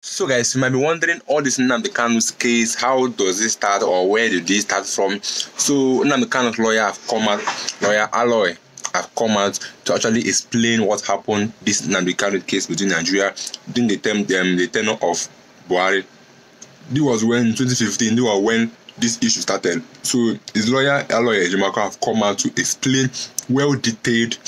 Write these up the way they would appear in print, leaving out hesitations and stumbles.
So guys, you might be wondering, all this Nnamdi Kanu's case, how does it start or where did it start from? So Nnamdi Kanu's lawyer Aloy have come out to actually explain what happened this Nnamdi Kanu case between Nigeria during the tenure of Buhari. This was when 2015, this was when this issue started. So his lawyer Aloy have come out to explain well-detailed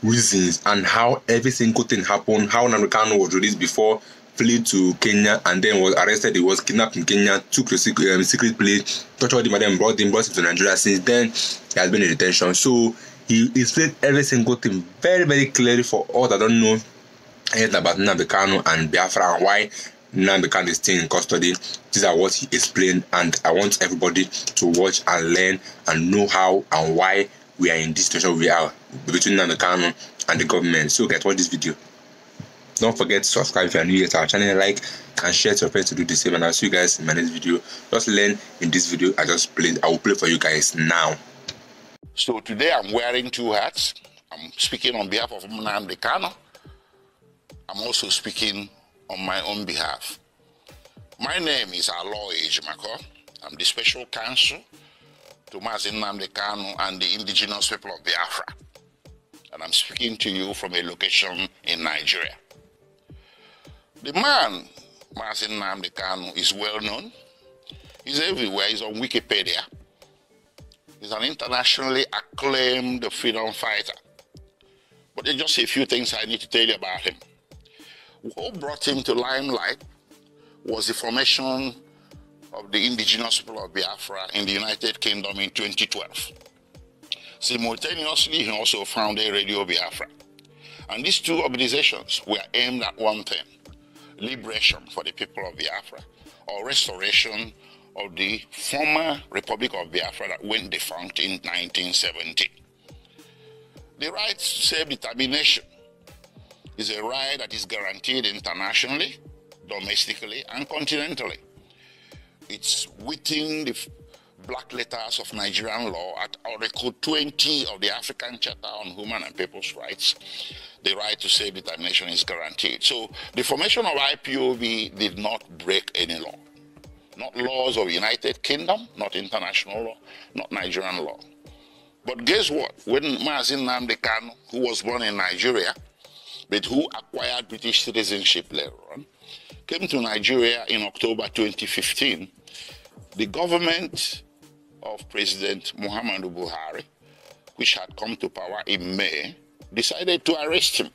reasons and how every single thing happened, how Nnamdi Kanu was released before, fled to Kenya, and then was arrested. He was kidnapped in Kenya, took to a secret place, tortured him, and then brought him to Nigeria. Since then, he has been in detention. So he explained every single thing very, very clearly for all that don't know anything about Nnamdi Kanu and Biafra and why Nnamdi Kanu is still in custody. These are what he explained, and I want everybody to watch and learn and know how and why we are in this situation we are between Nnamdi Kanu and the government. So guys, watch this video. Don't forget to subscribe if you are new to our channel, like and share to your friends to do the same, and I'll see you guys in my next video. Just learn in this video. I will play for you guys now. So today I'm wearing two hats. I'm speaking on behalf of Nnamdi Kanu. I'm also speaking on my own behalf. My name is Aloy Ejimako. I'm the special counsel to Nnamdi Kanu and the indigenous people of Biafra. And I'm speaking to you from a location in Nigeria. The man, Nnamdi Kanu, is well known. He's everywhere. He's on Wikipedia. He's an internationally acclaimed freedom fighter. But there's just a few things I need to tell you about him. What brought him to limelight was the formation of the indigenous people of Biafra in the United Kingdom in 2012. Simultaneously, he also founded Radio Biafra. And these two organizations were aimed at one thing: liberation for the people of Biafra, or restoration of the former Republic of Biafra that went defunct in 1970. The right to self-determination is a right that is guaranteed internationally, domestically, and continentally. It's within the black letters of Nigerian law at Article 20 of the African Charter on Human and People's Rights. The right to self-determination is guaranteed. So the formation of IPOB did not break any law. Not laws of the United Kingdom, not international law, not Nigerian law. But guess what? When Nnamdi Kanu, who was born in Nigeria, but who acquired British citizenship later on, came to Nigeria in October 2015, the government of President Muhammadu Buhari, which had come to power in May, decided to arrest him.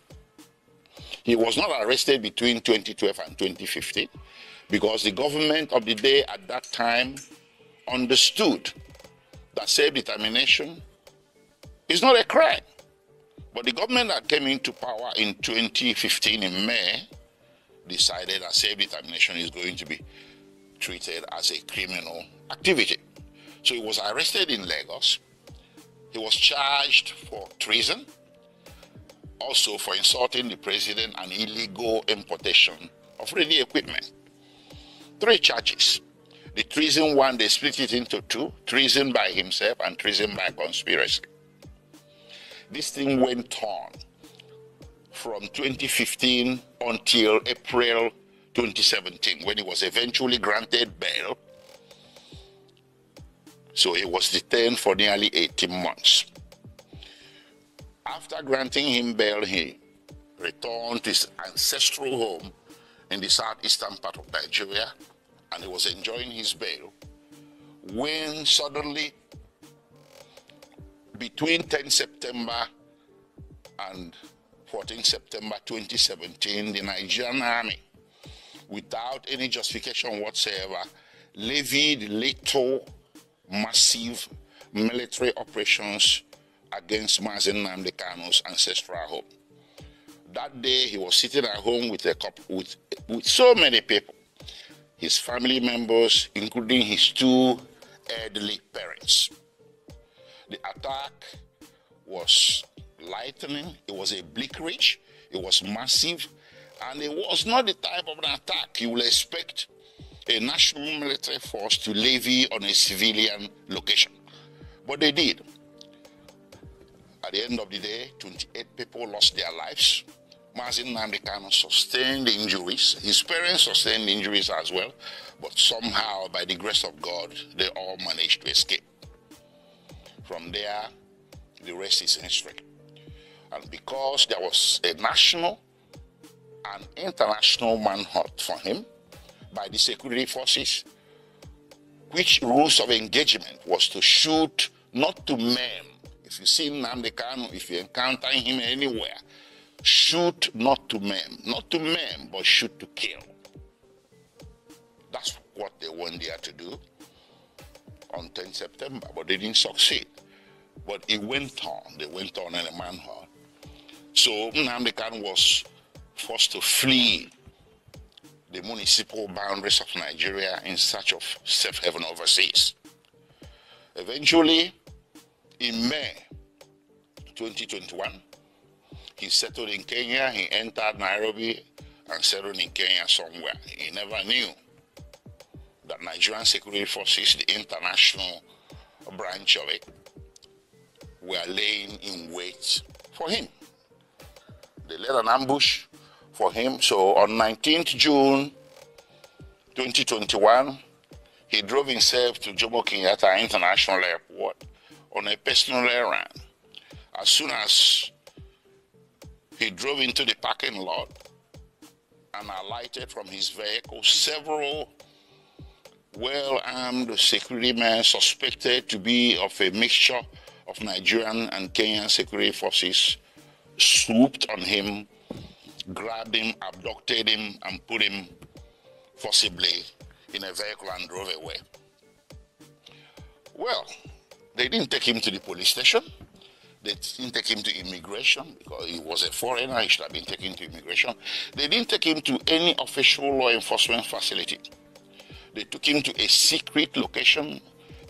He was not arrested between 2012 and 2015 because the government of the day at that time understood that self-determination is not a crime. But the government that came into power in 2015 in May decided that self-determination is going to be treated as a criminal activity. So he was arrested in Lagos. He was charged for treason, also for insulting the president and illegal importation of radio equipment. 3 charges. The treason one, they split it into 2, treason by himself and treason by conspiracy. This thing went on from 2015 until April 2017, when he was eventually granted bail. So he was detained for nearly 18 months. After granting him bail, he returned to his ancestral home in the southeastern part of Nigeria, and he was enjoying his bail when suddenly, between 10 September and 14 September 2017, the Nigerian army, without any justification whatsoever, levied lethal, massive military operations against Nnamdi Kanu's ancestral home. That day, he was sitting at home with so many people, his family members, including his 2 elderly parents. The attack was lightning, it was a bleakridge, it was massive, and it was not the type of an attack you will expect a national military force to levy on a civilian location. But they did. At the end of the day, 28 people lost their lives, Nnamdi Kanu sustained injuries. His parents sustained injuries as well, but somehow, by the grace of God, they all managed to escape. From there, the rest is history. And because there was a national and international manhunt for him by the security forces, which rules of engagement was to shoot, not to maim. If you see Nnamdi Kanu, if you encounter him anywhere, shoot not to maim. Not to maim, but shoot to kill. That's what they went there to do on 10 September, but they didn't succeed. But it went on. They went on in a manhunt. So Nnamdi Kanu was forced to flee the municipal boundaries of Nigeria in search of safe haven overseas. Eventually, in May 2021, he settled in Kenya. He entered Nairobi and settled in Kenya somewhere. He never knew that Nigerian security forces, the international branch of it, were laying in wait for him. They laid an ambush for him. So on 19th June 2021, he drove himself to Jomo Kenyatta International Airport on a personal errand. As soon as he drove into the parking lot and alighted from his vehicle, several well-armed security men suspected to be of a mixture of Nigerian and Kenyan security forces swooped on him, grabbed him, abducted him, and put him forcibly in a vehicle and drove away. Well, they didn't take him to the police station. They didn't take him to immigration because he was a foreigner. He should have been taken to immigration. They didn't take him to any official law enforcement facility. They took him to a secret location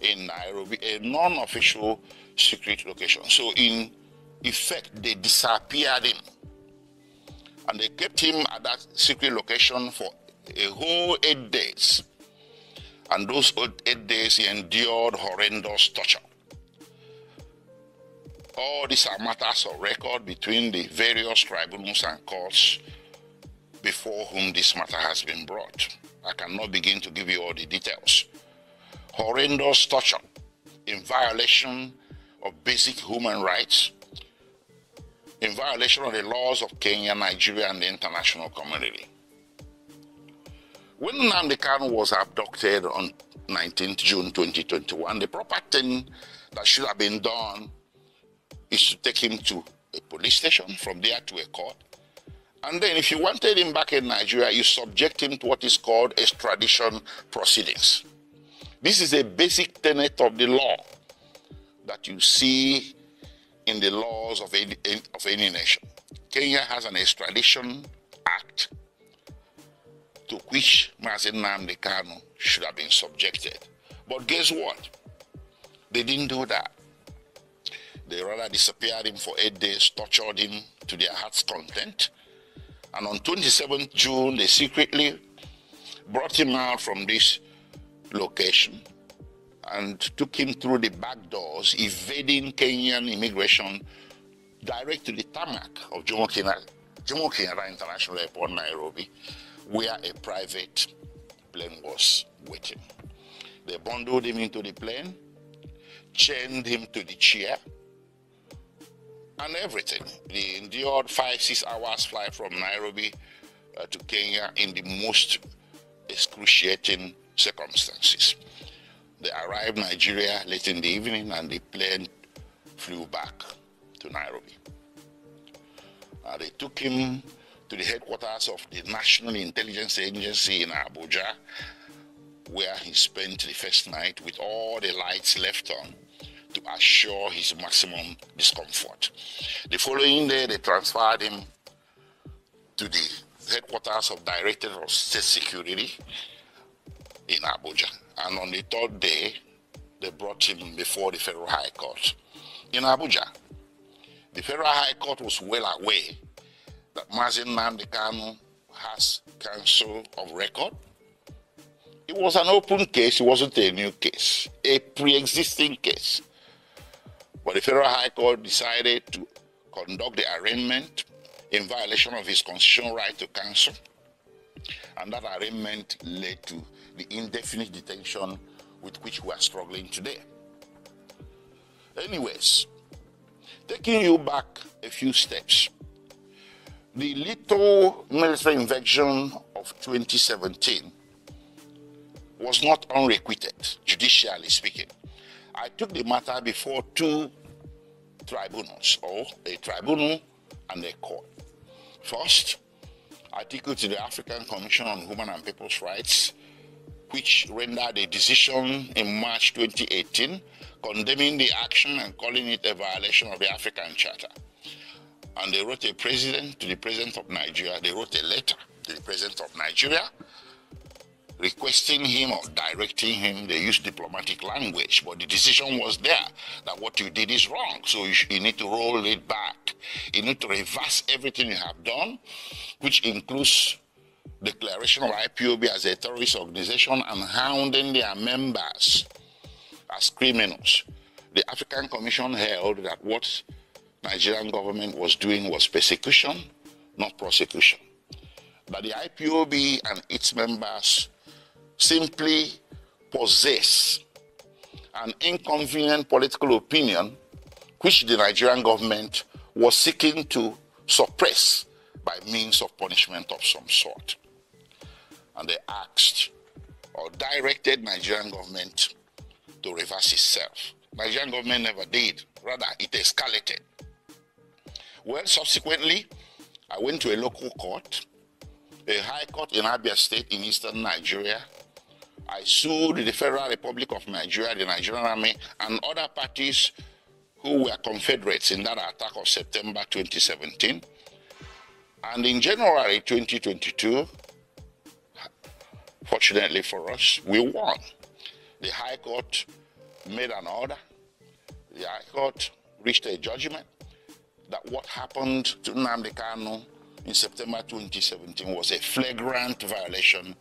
in Nairobi, a non-official secret location. So in effect, they disappeared him. And they kept him at that secret location for a whole 8 days. And those 8 days, he endured horrendous torture. All these are matters of record between the various tribunals and courts before whom this matter has been brought. I cannot begin to give you all the details. Horrendous torture in violation of basic human rights, in violation of the laws of Kenya, Nigeria, and the international community. When Nnamdi Kanu was abducted on 19th June 2021, the proper thing that should have been done is to take him to a police station, from there to a court. And then if you wanted him back in Nigeria, you subject him to what is called extradition proceedings. This is a basic tenet of the law that you see in the laws of any nation. Kenya has an extradition act to which Nnamdi Kanu should have been subjected. But guess what? They didn't do that. They rather disappeared him for 8 days, tortured him to their heart's content. And on 27th June, they secretly brought him out from this location and took him through the back doors, evading Kenyan immigration, direct to the tarmac of Jomo Kenyatta International Airport, Nairobi, where a private plane was waiting. They bundled him into the plane, chained him to the chair, and everything. They endured 5-6 hours flight from Nairobi to Kenya in the most excruciating circumstances. They arrived in Nigeria late in the evening and the plane flew back to Nairobi. They took him to the headquarters of the National Intelligence Agency in Abuja, where he spent the first night with all the lights left on to assure his maximum discomfort. The following day, they transferred him to the headquarters of Directorate of State Security in Abuja. And on the third day, they brought him before the Federal High Court in Abuja. The Federal High Court was well aware that Nnamdi Kanu has counsel of record. It was an open case, it wasn't a new case, a pre-existing case. But the Federal High Court decided to conduct the arraignment in violation of his constitutional right to counsel, and that arraignment led to the indefinite detention with which we are struggling today. Anyways, taking you back a few steps, the little military invasion of 2017 was not unrequited, judicially speaking. I took the matter before two tribunals, or a tribunal and a court. First, I took it to the African Commission on Human and People's Rights, which rendered a decision in March 2018 condemning the action and calling it a violation of the African Charter. And they wrote to the President of Nigeria, they wrote a letter to the President of Nigeria requesting him or directing him. They used diplomatic language, but the decision was there that what you did is wrong. So you need to roll it back. You need to reverse everything you have done, which includes declaration of IPOB as a terrorist organization and hounding their members as criminals. The African Commission held that what Nigerian government was doing was persecution, not prosecution. That the IPOB and its members simply possess an inconvenient political opinion which the Nigerian government was seeking to suppress by means of punishment of some sort. And they asked or directed Nigerian government to reverse itself. Nigerian government never did. Rather, it escalated. Well, subsequently, I went to a local court, a high court in Abia State in eastern Nigeria. I sued the Federal Republic of Nigeria, the Nigerian Army, and other parties who were confederates in that attack of September 2017. And in January 2022, fortunately for us, we won. The High Court made an order. The High Court reached a judgment that what happened to Nnamdi Kanu in September 2017 was a flagrant violation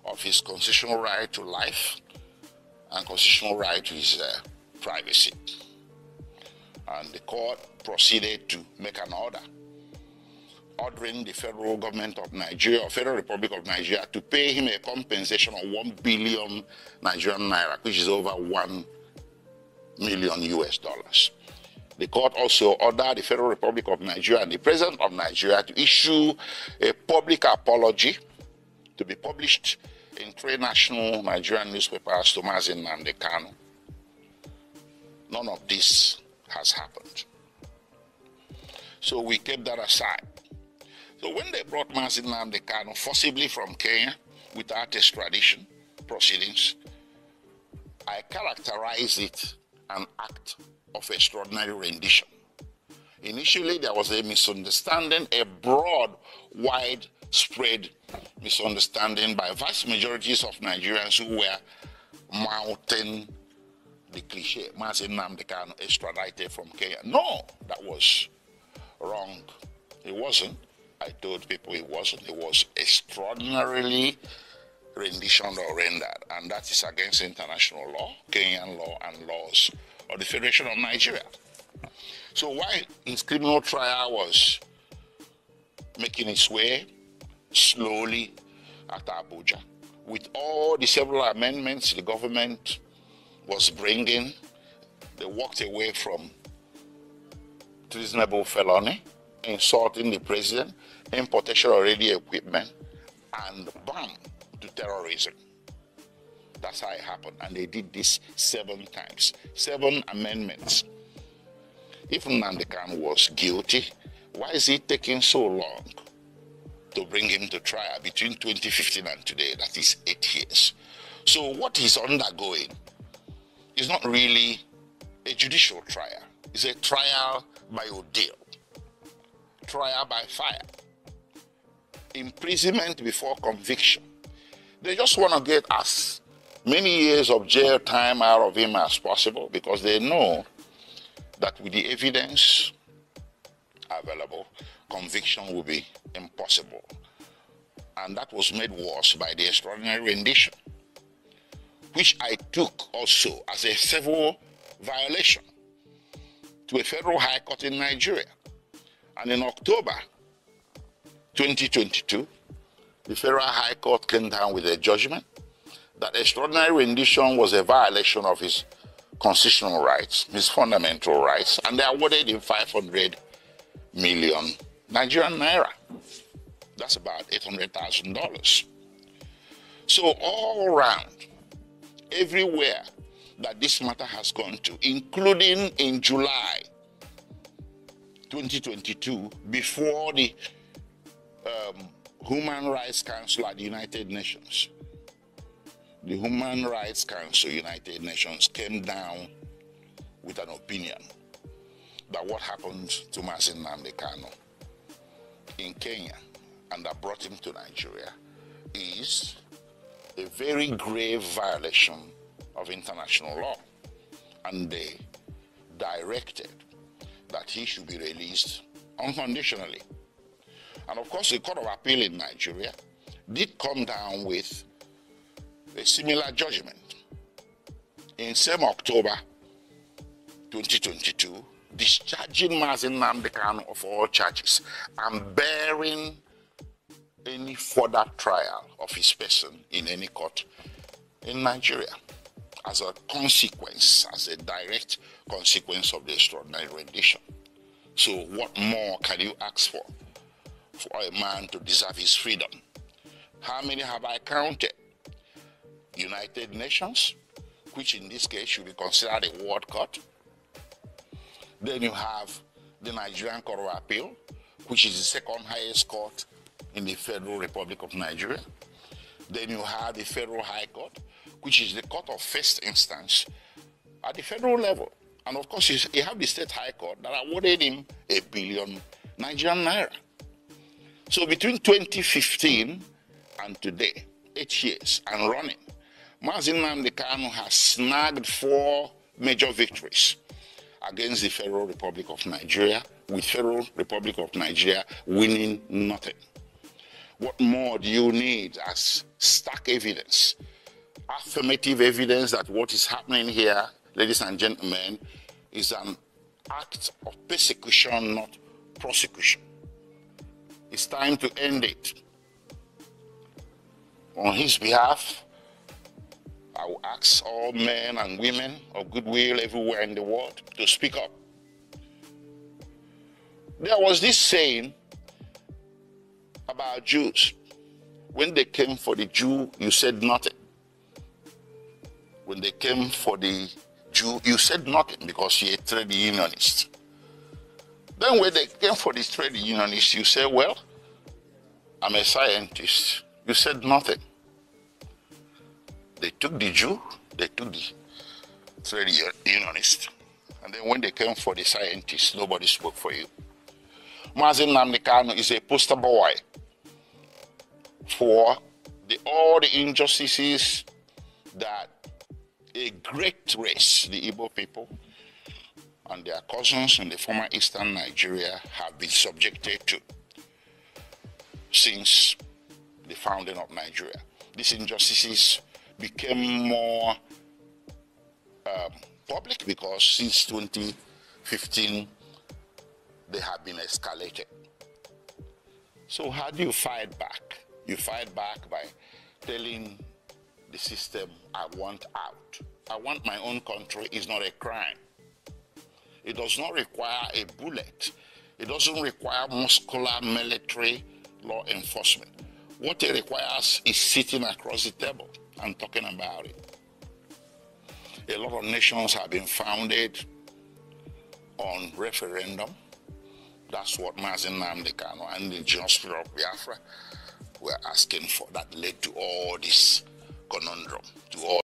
of his constitutional right to life and constitutional right to his privacy. And the court proceeded to make an order ordering the federal government of Nigeria, or Federal Republic of Nigeria, to pay him a compensation of 1 billion Nigerian naira, which is over $1 million US. The court also ordered the Federal Republic of Nigeria and the President of Nigeria to issue a public apology to be published in 3 national Nigerian newspapers to Nnamdi Kanu. None of this has happened. So we kept that aside. So when they brought Nnamdi Kanu forcibly from Kenya without extradition proceedings, I characterized it an act of extraordinary rendition. Initially, there was a misunderstanding, a broad, widespread misunderstanding by vast majorities of Nigerians who were mouthing the cliche, Nnamdi Kanu extradited from Kenya. No, that was wrong. It wasn't. I told people it wasn't. It was extraordinarily renditioned or rendered, and that is against international law, Kenyan law, and laws of the Federation of Nigeria. So while his criminal trial was making its way slowly at Abuja, with all the several amendments the government was bringing, they walked away from treasonable felony, insulting the president, importation of radio equipment, and bam, to terrorism. That's how it happened. And they did this 7 times, 7 amendments. If Nnamdi Kanu was guilty, why is it taking so long to bring him to trial between 2015 and today? That is 8 years. So what he's undergoing is not really a judicial trial. It's a trial by ordeal, trial by fire, imprisonment before conviction. They just want to get as many years of jail time out of him as possible, because they know that with the evidence available, conviction will be impossible. And that was made worse by the extraordinary rendition, which I took also as a civil violation to a federal high court in Nigeria. And in October, 2022, the Federal High Court came down with a judgment that extraordinary rendition was a violation of his constitutional rights, his fundamental rights, and they awarded him 500 million Nigerian naira. That's about $800,000. So all around, everywhere that this matter has gone to, including in July 2022, before the Human Rights Council at the United Nations, the Human Rights Council, United Nations, came down with an opinion that what happened to Nnamdi Kanu in Kenya and that brought him to Nigeria is a very grave violation of international law. And they directed that he should be released unconditionally. And of course, the Court of Appeal in Nigeria did come down with a similar judgment in same October 2022, discharging Nnamdi Kanu of all charges and bearing any further trial of his person in any court in Nigeria as a consequence, as a direct consequence of the extraordinary rendition. So what more can you ask for a man to deserve his freedom? How many have I counted? United Nations, which in this case should be considered a world court. Then you have the Nigerian Court of Appeal, which is the second highest court in the Federal Republic of Nigeria. Then you have the Federal High Court, which is the court of first instance at the federal level. And of course, you have the State High Court that awarded him 1 billion Nigerian naira. So between 2015 and today, 8 years and running, Nnamdi Kanu has snagged 4 major victories against the Federal Republic of Nigeria, with Federal Republic of Nigeria winning nothing. What more do you need as stark evidence, affirmative evidence that what is happening here, ladies and gentlemen, is an act of persecution, not prosecution? It's time to end it. On his behalf, I will ask all men and women of goodwill everywhere in the world to speak up. There was this saying about Jews. When they came for the Jew, you said nothing. When they came for the Jew, you said nothing because you're a trade unionist. Then when they came for the trade unionist, you said, well, I'm a scientist. You said nothing. They took the Jew, they took the trade unionist, and then when they came for the scientists, nobody spoke for you. Nnamdi Kanu is a poster boy for all the injustices that a great race, the Igbo people, and their cousins in the former eastern Nigeria have been subjected to since the founding of Nigeria. These injustices became more public because since 2015 they have been escalated. So how do you fight back? You fight back by telling the system, I want out. I want my own country is not a crime. It does not require a bullet. It doesn't require muscular military law enforcement. What it requires is sitting across the table and talking about it. A lot of nations have been founded on referendum. That's what Nnamdi Kanu and the indigenous people of Biafra were asking for. That led to all this conundrum, to all